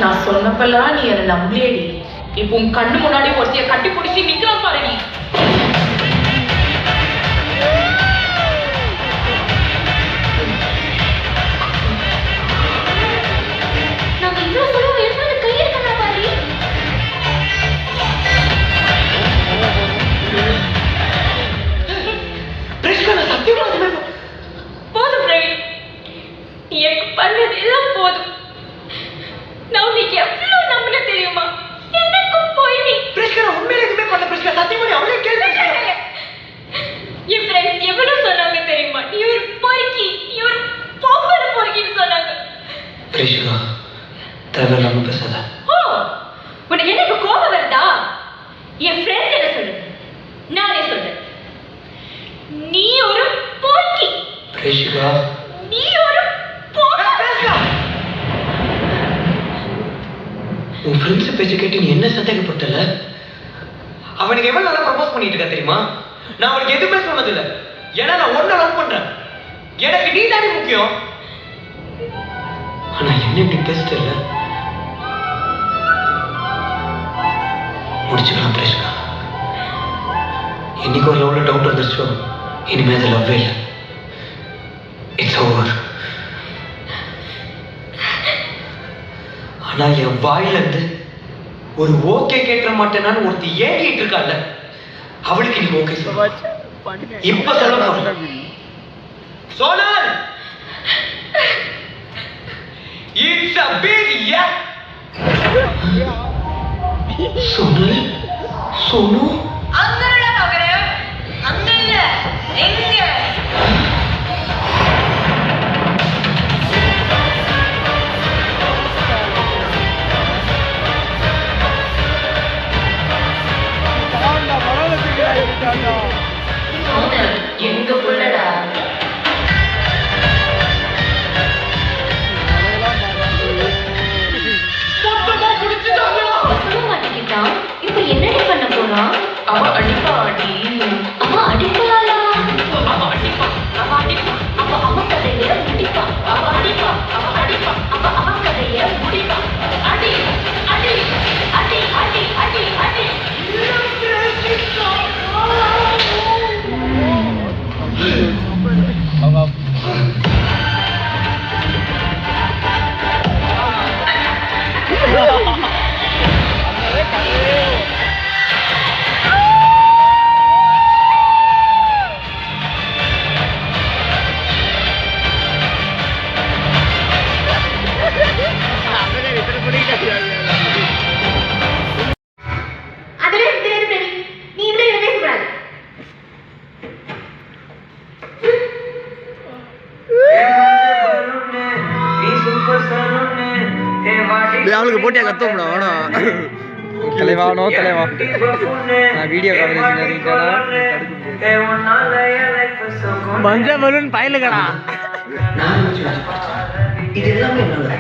நான் சொன்னப்பெல்லாம் நீ என்ன நம்பலேடி. இப்போ உன் கண்ணு முன்னாடி ஒருத்தைய கட்டி பிடிச்சி நிக்கிறான் பாரு நீ. போதும் பிரவீன், நீ எனக்கு பண்ணது எல்லாம் போதும். நான் உனக்கு எவ்வளவு நம்பல தெரியுமா? எனக்கும் போய் நீ உண்மையிலே எதுவுமே பண்ண பிரச்சனை சத்தியமா அவளே கேள்வி. என் ஃப்ரெண்ட்ஸ் எவ்வளவு சொன்னாங்க தெரியுமா? நீ ஒரு பொறுக்கி, நீ ஒரு பொம்பளை பொறுக்கின்னு சொன்னாங்க. பிரிஷிகா தேவையில்லாம பேசாத. ஓ, உனக்கு எனக்கு கோபம் வருதா? என் ஃப்ரெண்ட்ஸ் என்ன சொல்லுது, நானே சொல்றேன். நீ ஒரு பொறுக்கி. பிரிஷிகா நீ ஒரு பொறுக்கி. உன் ஃப்ரெண்ட்ஸ் பேச்ச கேட்டு நீ என்ன சந்தேகப்பட்டல? அவனுக்கு எவ்வளவு நல்லா ப்ரப்போஸ் பண்ணிட்டு இருக்கா தெரியுமா? நான் அவனுக்கு எதுவுமே சொன்னதில்லை. ஏன்னா நான் ஒன்ன லவ் பண்றேன். எனக்கு நீ தானே முக்கியம். ஆனா என்ன இப்படி பேச தெரியல. முடிச்சுக்கலாம் பிரேஷ்கா. இன்னைக்கு ஒரு லவ்ல டவுட் வந்துருச்சோ, இனிமே அது லவ்வே இல்லை. It's over. ஆனா என் வாயில இருந்து ஒரு ஓகே கேட்க மாட்டேனான்னு ஒருத்தி ஏங்கிட்டு இருக்கால, அவளுக்கு நீ ஓகே சொல்ல. இப்ப சொல்ல போறேன். Sonal, it's a big yeah. Sonal, Sonu அங்கடா நகரே, அங்க இல்ல, எங்க? எங்க புள்ளடா? இப்ப என்னடி பண்ண போறான்? அவ அடிப்பா அடி. அவ அடிப்பாளா? அவ அடிப்பா, அவ அடிப்பா, அவ கதைய முடிப்பா. அவ அடிப்பா, அவ அடிப்பா, அவ கதைய முடிப்பா. அடி அடி அடி அடி அடி அடி. அவளுக்கு போட்டியா கத்தோம்டா வாடா தலைவானோ தலைவா நான் வீடியோ கவரேஜ் மஞ்ச பலூன் பயலுக்கடா இது எல்லாமே என்னோட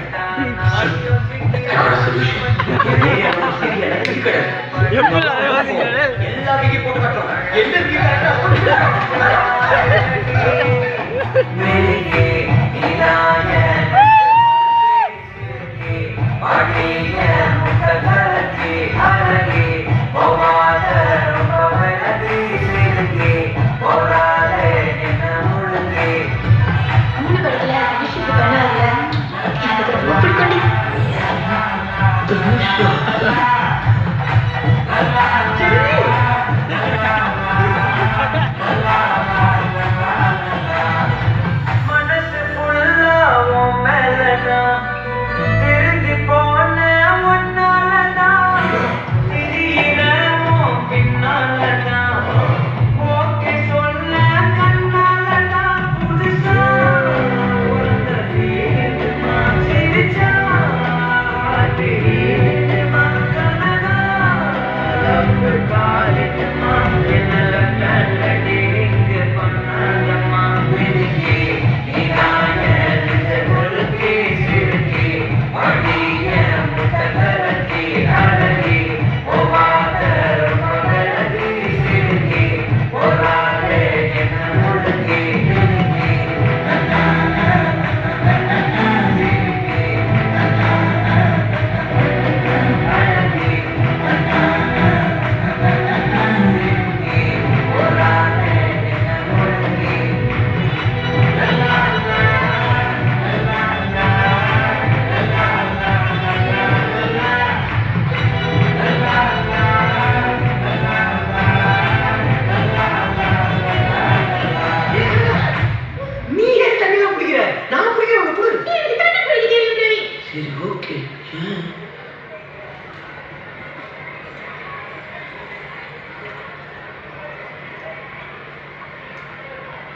சரி ஓகே.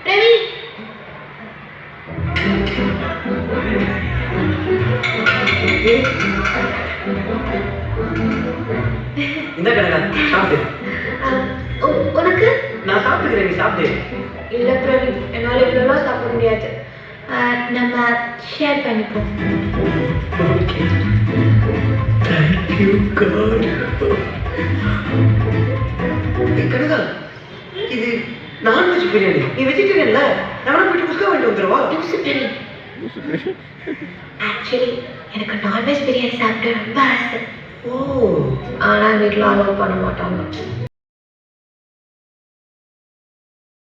ரவி இந்த கணக்கா சாப்பிடு. உனக்கு நான் சாப்பிட்டுக்கிறேன், நீ சாப்பிடு. இல்ல பிரவீன், என்னால இவ்வளோலாம் சாப்பிட முடியாது. நம்ம ஷேர் பண்ணிப்போம். Okay. Thank you God. Kanaka, இது நான்வெஜ் பிரியாணி. நீ வெஜிடேரியன்ல? நானும் போயிட்டு குஸ்கா வாங்கிட்டு வந்துடுவா. லூசு பிரவீன். ஆக்சுவலி எனக்கு நான்வெஜ் பிரியாணி சாப்பிட ரொம்ப ஆசை. ஓ, ஆனா வீட்டில் அலோவ் பண்ண மாட்டாங்க.